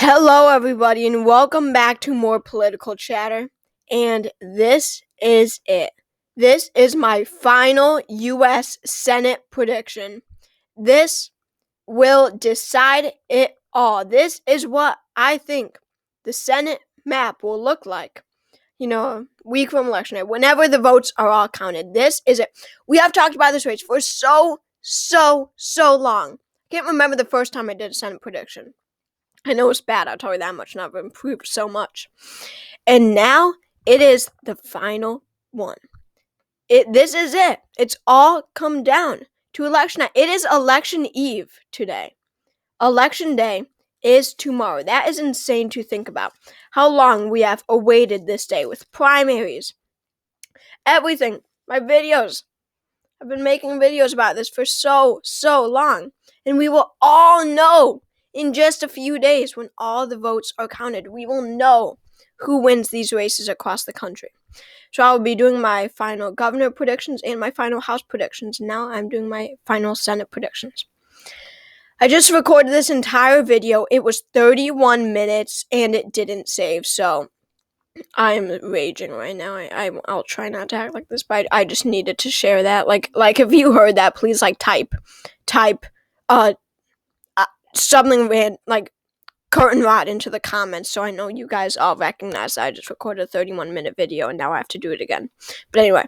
Hello, everybody, and welcome back to more political chatter. And this is it. This is my final U.S. Senate prediction. This will decide it all. This is what I think the Senate map will look like. Week from election day, whenever the votes are all counted. This is it. We have talked about this race for so long. I can't remember the first time I did a Senate prediction. I know it's bad, I'll tell you that much, and I've improved so much. And now it is the final one. This is it. It's all come down to election night. It is election eve today. Election day is tomorrow. That is insane to think about. How long we have awaited this day with primaries. Everything. My videos. I've been making videos about this for so long. And we will all know in just a few days, when all the votes are counted, we will know who wins these races across the country. So I will be doing my final governor predictions and my final House predictions. Now I'm doing my final Senate predictions. I just recorded this entire video. It was 31 minutes and it didn't save, so I'm raging right now. I'll try not to act like this, but I just needed to share that. Like if you heard that, please type something curtain rod into the comments, so I know you guys all recognize that I just recorded a 31-minute video and now I have to do it again. But anyway,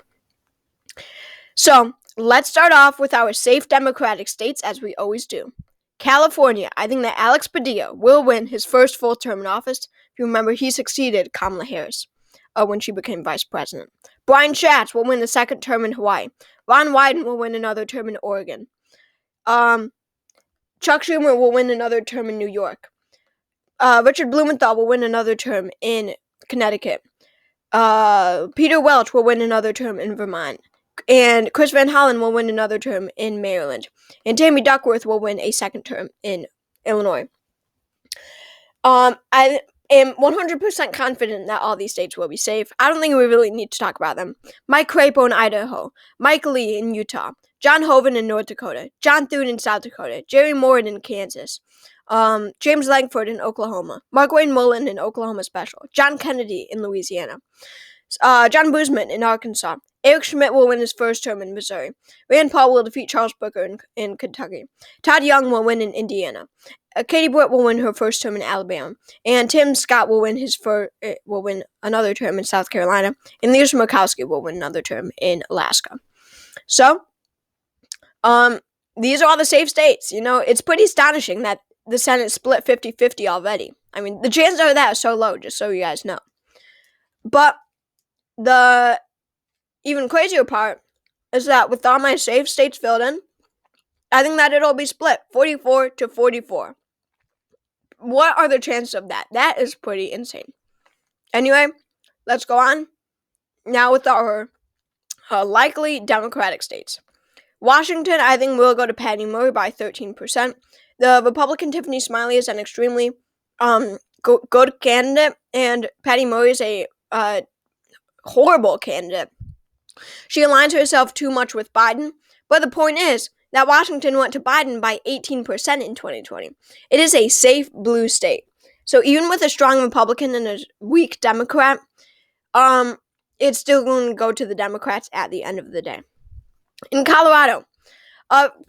so let's start off with our safe Democratic states, as we always do. California, I think that Alex Padilla will win his first full term in office. If you remember, he succeeded Kamala Harris when she became vice president. Brian Schatz will win the second term in Hawaii. Ron Wyden will win another term in Oregon. Chuck Schumer will win another term in New York. Richard Blumenthal will win another term in Connecticut. Peter Welch will win another term in Vermont. And Chris Van Hollen will win another term in Maryland. And Tammy Duckworth will win a second term in Illinois. I am 100% confident that all these states will be safe. I don't think we really need to talk about them. Mike Crapo in Idaho. Mike Lee in Utah. John Hoeven in North Dakota. John Thune in South Dakota. Jerry Moran in Kansas. James Langford in Oklahoma. Markwayne Mullin in Oklahoma Special. John Kennedy in Louisiana. John Boozman in Arkansas. Eric Schmidt will win his first term in Missouri. Rand Paul will defeat Charles Booker in Kentucky. Todd Young will win in Indiana. Katie Britt will win her first term in Alabama. And Tim Scott will win another term in South Carolina. And Lisa Murkowski will win another term in Alaska. So, these are all the safe states. It's pretty astonishing that the Senate split 50-50 already. I mean, the chances of that are so low, just so you guys know. But the even crazier part is that with all my safe states filled in, I think that it'll be split 44-44. What are the chances of that? That is pretty insane. Anyway, let's go on now with our likely Democratic states. Washington, I think, will go to Patty Murray by 13%. The Republican Tiffany Smiley is an extremely good candidate, and Patty Murray is a horrible candidate. She aligns herself too much with Biden, but the point is that Washington went to Biden by 18% in 2020. It is a safe blue state. So even with a strong Republican and a weak Democrat, it's still going to go to the Democrats at the end of the day. In Colorado,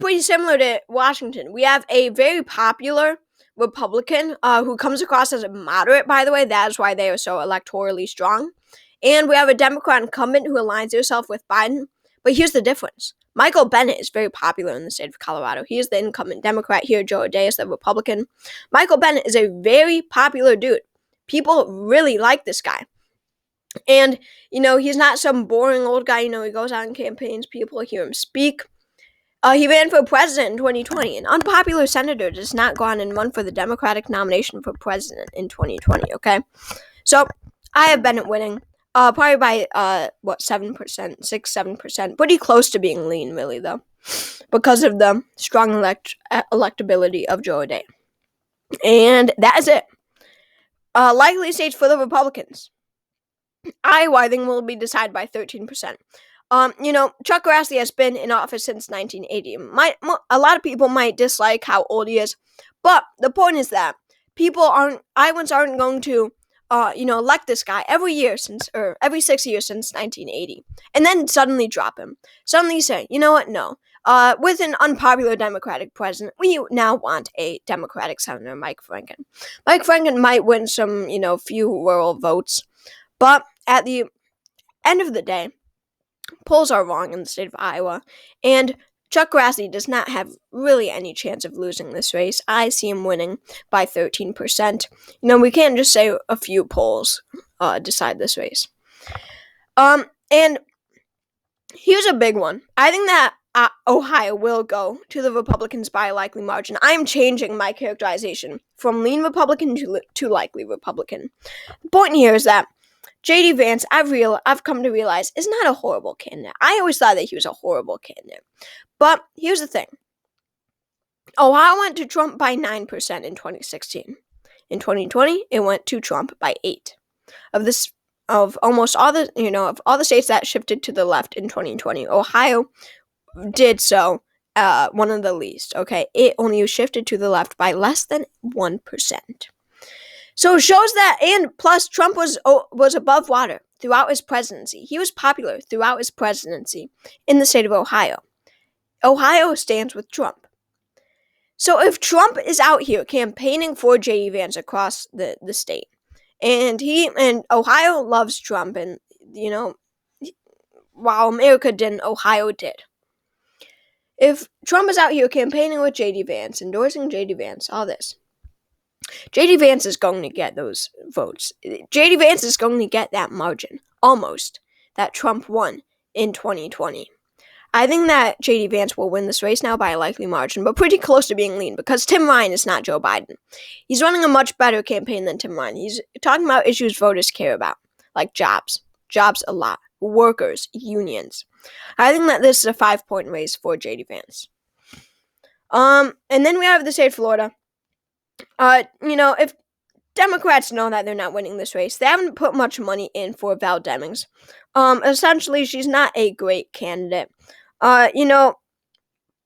pretty similar to Washington, we have a very popular Republican who comes across as a moderate, by the way. That is why they are so electorally strong. And we have a Democrat incumbent who aligns herself with Biden. But here's the difference. Michael Bennet is very popular in the state of Colorado. He is the incumbent Democrat here. Joe O'Dea is the Republican. Michael Bennet is a very popular dude. People really like this guy. And, he's not some boring old guy. He goes out on campaigns. People hear him speak. He ran for president in 2020. An unpopular senator does not go on and run for the Democratic nomination for president in 2020, okay? So, I have Bennett winning. Probably by, 7%, 6-7%. Pretty close to being lean, really, though. Because of the strong electability of Joe O'Dea. And that is it. Likely states for the Republicans. Iowa, I think, will be decided by 13%. Chuck Grassley has been in office since 1980. A lot of people might dislike how old he is, but the point is that Iowans aren't going to, elect this guy every 6 years since 1980, and then suddenly drop him. Suddenly say, you know what? No. With an unpopular Democratic president, we now want a Democratic Senator, Mike Franken. Mike Franken might win some, few rural votes, but at the end of the day, polls are wrong in the state of Iowa, and Chuck Grassley does not have really any chance of losing this race. I see him winning by 13%. We can't just say a few polls decide this race. And here's a big one. I think that Ohio will go to the Republicans by a likely margin. I am changing my characterization from lean Republican to likely Republican. The point here is that J.D. Vance, I've come to realize, is not a horrible candidate. I always thought that he was a horrible candidate. But here's the thing. Ohio went to Trump by 9% in 2016. In 2020, it went to Trump by 8%. Of almost all the states that shifted to the left in 2020, Ohio did so one of the least. Okay, it only shifted to the left by less than 1%. So it shows that, and plus Trump was above water throughout his presidency. He was popular throughout his presidency in the state of Ohio. Ohio stands with Trump. So if Trump is out here campaigning for J.D. Vance across the state, and Ohio loves Trump, and while America didn't, Ohio did. If Trump is out here campaigning with J.D. Vance, endorsing J.D. Vance, all this, J.D. Vance is going to get those votes. J.D. Vance is going to get that margin, almost, that Trump won in 2020. I think that J.D. Vance will win this race now by a likely margin, but pretty close to being lean, because Tim Ryan is not Joe Biden. He's running a much better campaign than Tim Ryan. He's talking about issues voters care about, like jobs a lot, workers, unions. I think that this is a 5-point race for J.D. Vance. And then we have the state of Florida. If Democrats know that they're not winning this race, they haven't put much money in for Val Demings. Essentially, she's not a great candidate.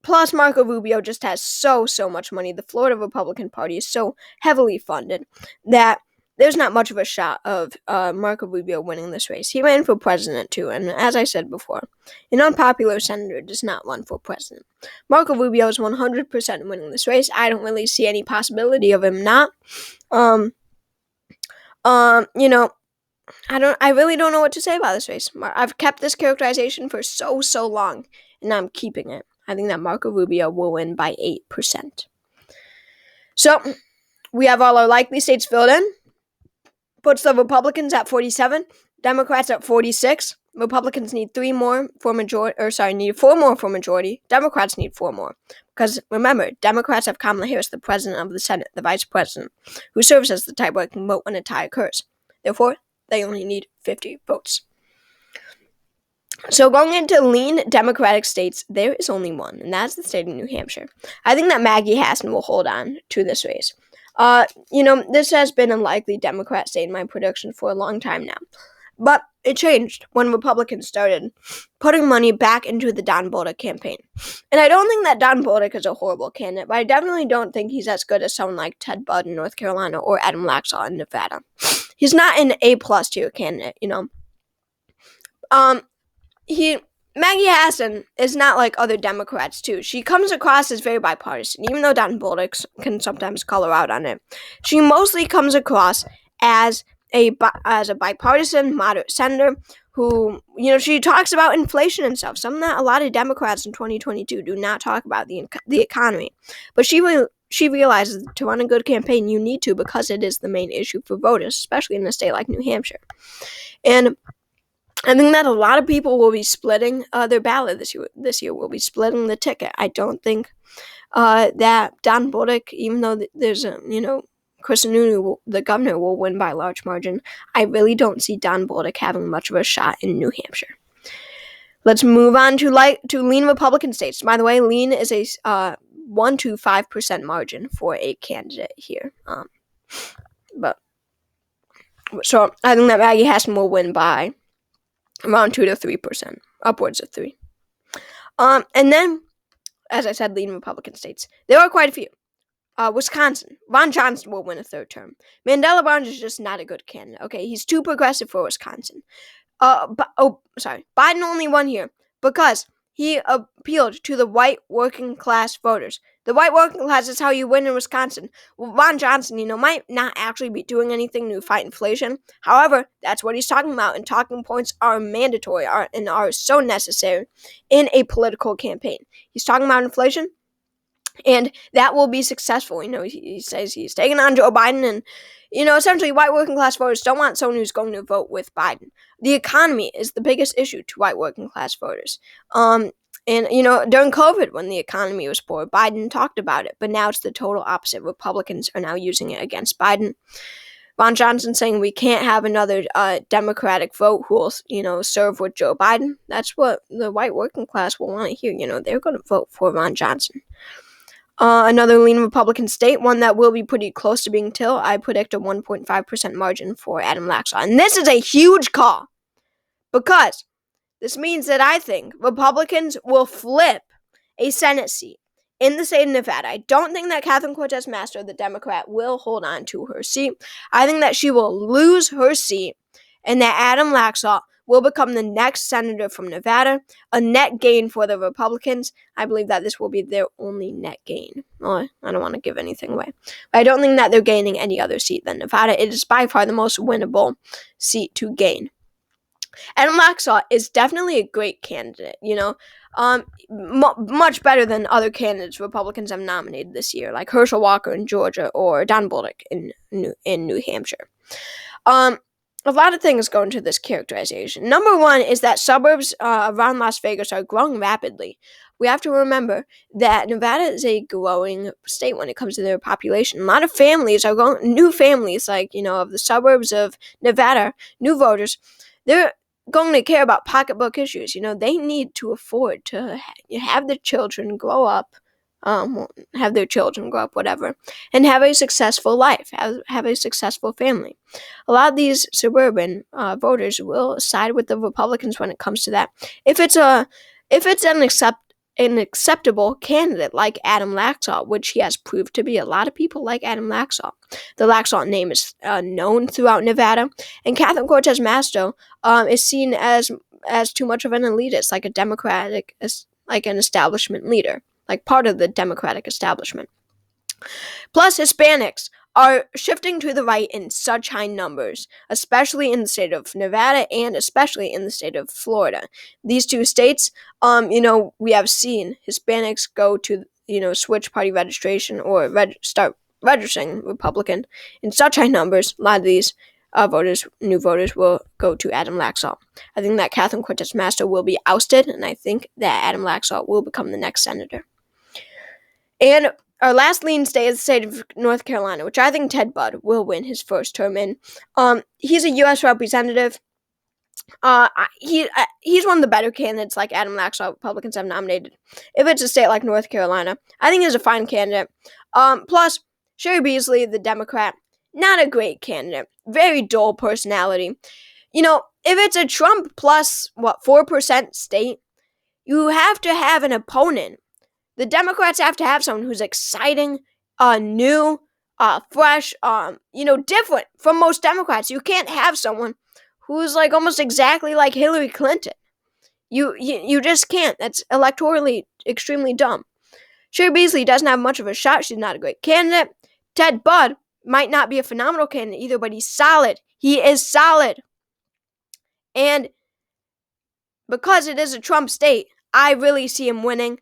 Plus Marco Rubio just has so much money. The Florida Republican Party is so heavily funded that there's not much of a shot of Marco Rubio winning this race. He ran for president too, and as I said before, an unpopular senator does not run for president. Marco Rubio is 100% winning this race. I don't really see any possibility of him not. I really don't know what to say about this race. I've kept this characterization for so long, and I'm keeping it. I think that Marco Rubio will win by 8%. So, we have all our likely states filled in. Puts the Republicans at 47, Democrats at 46. Republicans need 4 more for majority. Democrats need 4 more. Because remember, Democrats have Kamala Harris, the president of the Senate, the vice president, who serves as the tie-breaking vote when a tie occurs. Therefore, they only need 50 votes. So going into lean Democratic states, there is only one, and that's the state of New Hampshire. I think that Maggie Hassan will hold on to this race. This has been a likely Democrat state in my prediction for a long time now. But it changed when Republicans started putting money back into the Don Bolduc campaign. And I don't think that Don Bolduc is a horrible candidate, but I definitely don't think he's as good as someone like Ted Budd in North Carolina or Adam Laxalt in Nevada. He's not an A-plus tier candidate, Maggie Hassan is not like other Democrats, too. She comes across as very bipartisan, even though Don Bolduc can sometimes call her out on it. She mostly comes across as a bipartisan, moderate senator who, she talks about inflation and stuff, something that a lot of Democrats in 2022 do not talk about, the economy. But she realizes to run a good campaign, you need to, because it is the main issue for voters, especially in a state like New Hampshire. And I think that a lot of people will be splitting their ballot this year. Will be splitting the ticket. I don't think that Don Bolduc, even though there's Chris Sununu, the governor, will win by a large margin, I really don't see Don Bolduc having much of a shot in New Hampshire. Let's move on to lean Republican states. By the way, lean is a 1 to 5% margin for a candidate here. So I think that Maggie Hassan will win by around 2 to 3%, upwards of 3. And then, as I said, lean Republican states. There are quite a few. Wisconsin. Ron Johnson will win a third term. Mandela Barnes is just not a good candidate. Okay, he's too progressive for Wisconsin. Biden only won here because he appealed to the white working class voters. The white working class is how you win in Wisconsin. Well, Ron Johnson, might not actually be doing anything to fight inflation. However, that's what he's talking about, and talking points are mandatory and are so necessary in a political campaign. He's talking about inflation, and that will be successful. He says he's taking on Joe Biden, and essentially white working class voters don't want someone who's going to vote with Biden. The economy is the biggest issue to white working class voters. And during COVID, when the economy was poor, Biden talked about it, but now it's the total opposite. Republicans are now using it against Biden. Ron Johnson saying we can't have another Democratic vote who will, serve with Joe Biden. That's what the white working class will want to hear. They're going to vote for Ron Johnson. Another lean Republican state, one that will be pretty close to being Till. I predict a 1.5% margin for Adam Laxalt. And this is a huge call because this means that I think Republicans will flip a Senate seat in the state of Nevada. I don't think that Catherine Cortez Masto, the Democrat, will hold on to her seat. I think that she will lose her seat and that Adam Laxalt will become the next senator from Nevada, a net gain for the Republicans. I believe that this will be their only net gain. Well, I don't want to give anything away. But I don't think that they're gaining any other seat than Nevada. It is by far the most winnable seat to gain. Adam Laxalt is definitely a great candidate, much better than other candidates Republicans have nominated this year, like Herschel Walker in Georgia or Don Bolduc in New Hampshire. A lot of things go into this characterization. Number one is that suburbs around Las Vegas are growing rapidly. We have to remember that Nevada is a growing state when it comes to their population. A lot of families are going, new families, of the suburbs of Nevada, new voters, they're going to care about pocketbook issues. They need to afford to have their children grow up, whatever, and have a successful life, have a successful family. A lot of these suburban voters will side with the Republicans when it comes to that. If it's an acceptable candidate like Adam Laxalt, which he has proved to be, a lot of people like Adam Laxalt. The Laxalt name is known throughout Nevada, and Catherine Cortez Masto is seen as too much of an elitist, like a Democratic, like an establishment leader, like part of the Democratic establishment. Plus, Hispanics are shifting to the right in such high numbers, especially in the state of Nevada and especially in the state of Florida. These two states, we have seen Hispanics go to, switch party registration or start registering Republican in such high numbers. A lot of these new voters will go to Adam Laxalt. I think that Catherine Cortez Masto will be ousted, and I think that Adam Laxalt will become the next senator. And our last lean state is the state of North Carolina, which I think Ted Budd will win his first term in. He's a U.S. representative. He's one of the better candidates like Adam Laxalt Republicans have nominated. If it's a state like North Carolina, I think he's a fine candidate. Plus, Cheri Beasley, the Democrat, not a great candidate. Very dull personality. If it's a Trump plus, 4% state, you have to have an opponent. The Democrats have to have someone who's exciting, new, fresh, different from most Democrats. You can't have someone who's almost exactly like Hillary Clinton. You just can't. That's electorally extremely dumb. Cheri Beasley doesn't have much of a shot. She's not a great candidate. Ted Budd might not be a phenomenal candidate either, but he's solid. He is solid. And because it is a Trump state, I really see him winning.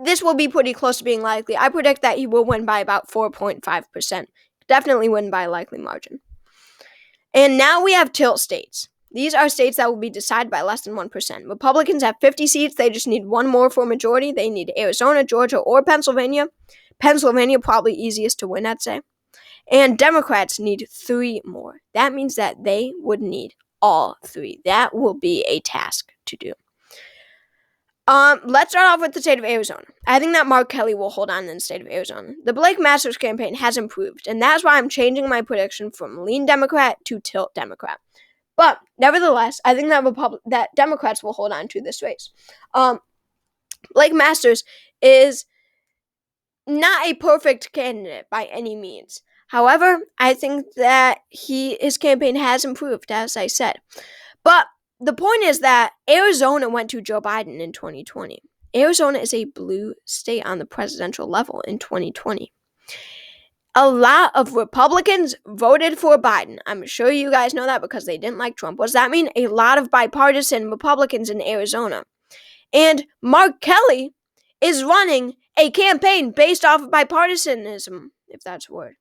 This will be pretty close to being likely. I predict that he will win by about 4.5%. Definitely win by a likely margin. And now we have tilt states. These are states that will be decided by less than 1%. Republicans have 50 seats. They just need one more for a majority. They need Arizona, Georgia, or Pennsylvania. Pennsylvania probably easiest to win, I'd say. And Democrats need 3 more. That means that they would need all 3. That will be a task to do. Let's start off with the state of Arizona. I think that Mark Kelly will hold on in the state of Arizona. The Blake Masters campaign has improved, and that's why I'm changing my prediction from lean Democrat to tilt Democrat. But nevertheless, I think that Democrats will hold on to this race. Blake Masters is not a perfect candidate by any means. However, I think that his campaign has improved, as I said. But the point is that Arizona went to Joe Biden in 2020. Arizona is a blue state on the presidential level in 2020. A lot of Republicans voted for Biden. I'm sure you guys know that because they didn't like Trump. What does that mean? A lot of bipartisan Republicans in Arizona. And Mark Kelly is running a campaign based off of bipartisanism, if that's a word.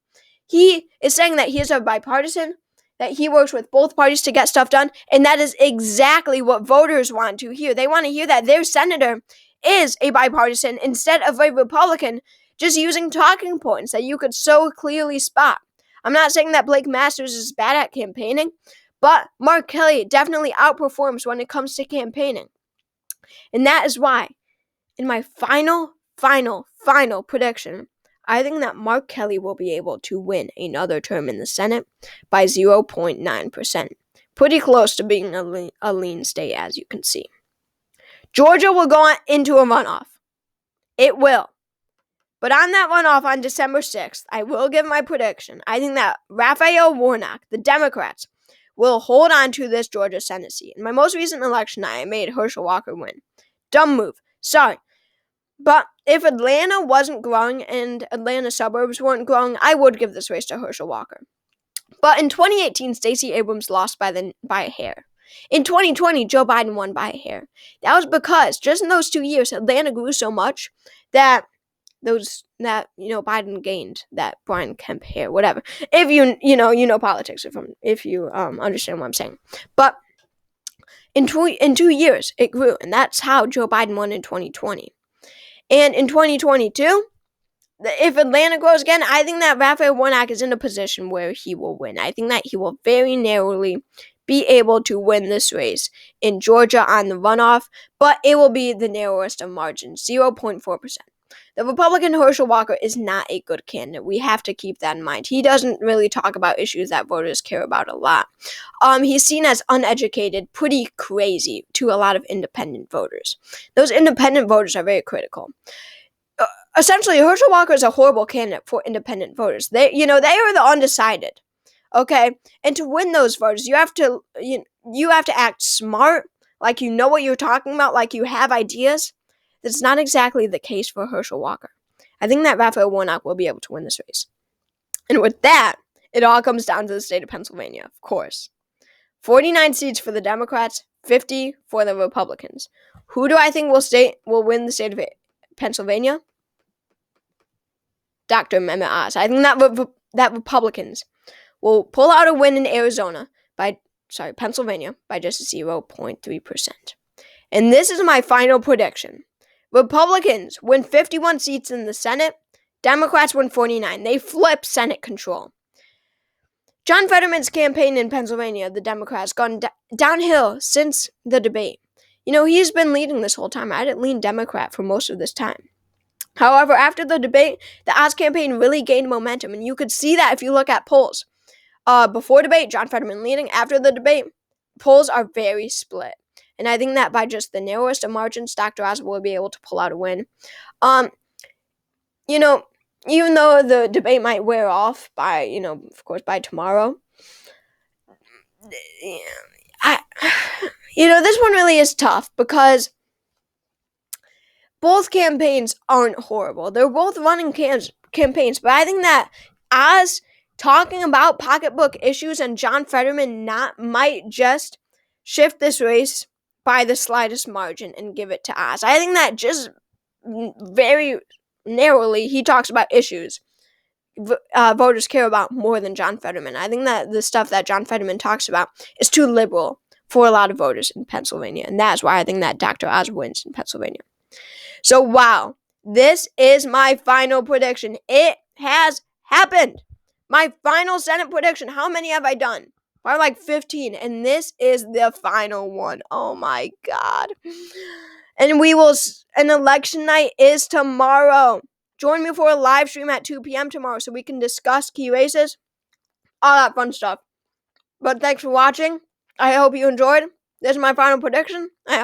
He is saying that he is a bipartisan, that he works with both parties to get stuff done, and that is exactly what voters want to hear. They want to hear that their senator is a bipartisan instead of a Republican just using talking points that you could so clearly spot. I'm not saying that Blake Masters is bad at campaigning, but Mark Kelly definitely outperforms when it comes to campaigning. And that is why, in my final prediction, I think that Mark Kelly will be able to win another term in the Senate by 0.9%. Pretty close to being a lean state, as you can see. Georgia will go into a runoff. It will. But on that runoff on December 6th, I will give my prediction. I think that Raphael Warnock, the Democrats, will hold on to this Georgia Senate seat. In my most recent election, I made Herschel Walker win. Dumb move. Sorry. But if Atlanta wasn't growing and Atlanta suburbs weren't growing, I would give this race to Herschel Walker. But in 2018, Stacey Abrams lost by a hair. In 2020, Joe Biden won by a hair. That was because just in those 2 years, Atlanta grew so much that Biden gained that Brian Kemp hair, whatever. If you know politics, if you understand what I'm saying. But in 2 years, it grew, and that's how Joe Biden won in 2020. And in 2022, if Atlanta grows again, I think that Raphael Warnock is in a position where he will win. I think that he will very narrowly be able to win this race in Georgia on the runoff, but it will be the narrowest of margins, 0.4%. The Republican Herschel Walker is not a good candidate. We have to keep that in mind. He doesn't really talk about issues that voters care about a lot. He's seen as uneducated, pretty crazy to a lot of independent voters. Those independent voters are very critical. Essentially, Herschel Walker is a horrible candidate for independent voters. They are the undecided. Okay, and to win those voters, you have to act smart, like you know what you're talking about, like you have ideas. That's not exactly the case for Herschel Walker. I think that Raphael Warnock will be able to win this race. And with that, it all comes down to the state of Pennsylvania, of course. 49 seats for the Democrats, 50 for the Republicans. Who do I think will win the state of Pennsylvania? Dr. Mehmet Oz. I think that Republicans will pull out a win in Pennsylvania by just 0.3%. And this is my final prediction. Republicans win 51 seats in the Senate. Democrats win 49. They flip Senate control. John Fetterman's campaign in Pennsylvania, the Democrats, gone downhill since the debate. He's been leading this whole time. I didn't lean Democrat for most of this time. However, after the debate, the Oz campaign really gained momentum, and you could see that if you look at polls. Before debate, John Fetterman leading. After the debate, polls are very split. And I think that by just the narrowest of margins, Dr. Oz will be able to pull out a win. Even though the debate might wear off by, of course, by tomorrow, this one really is tough because both campaigns aren't horrible. They're both running campaigns, but I think that Oz talking about pocketbook issues and John Fetterman might just shift this race by the slightest margin and give it to Oz. I think that just very narrowly, he talks about issues voters care about more than John Fetterman. I think that the stuff that John Fetterman talks about is too liberal for a lot of voters in Pennsylvania, and that's why I think that Dr. Oz wins in Pennsylvania. So, wow, this is my final prediction. It has happened. My final Senate prediction. How many have I done? Probably like 15, and this is the final one. Oh my God. And election night is tomorrow. Join me for a live stream at 2 p.m. tomorrow so we can discuss key races, all that fun stuff. But thanks for watching. I hope you enjoyed. This is my final prediction.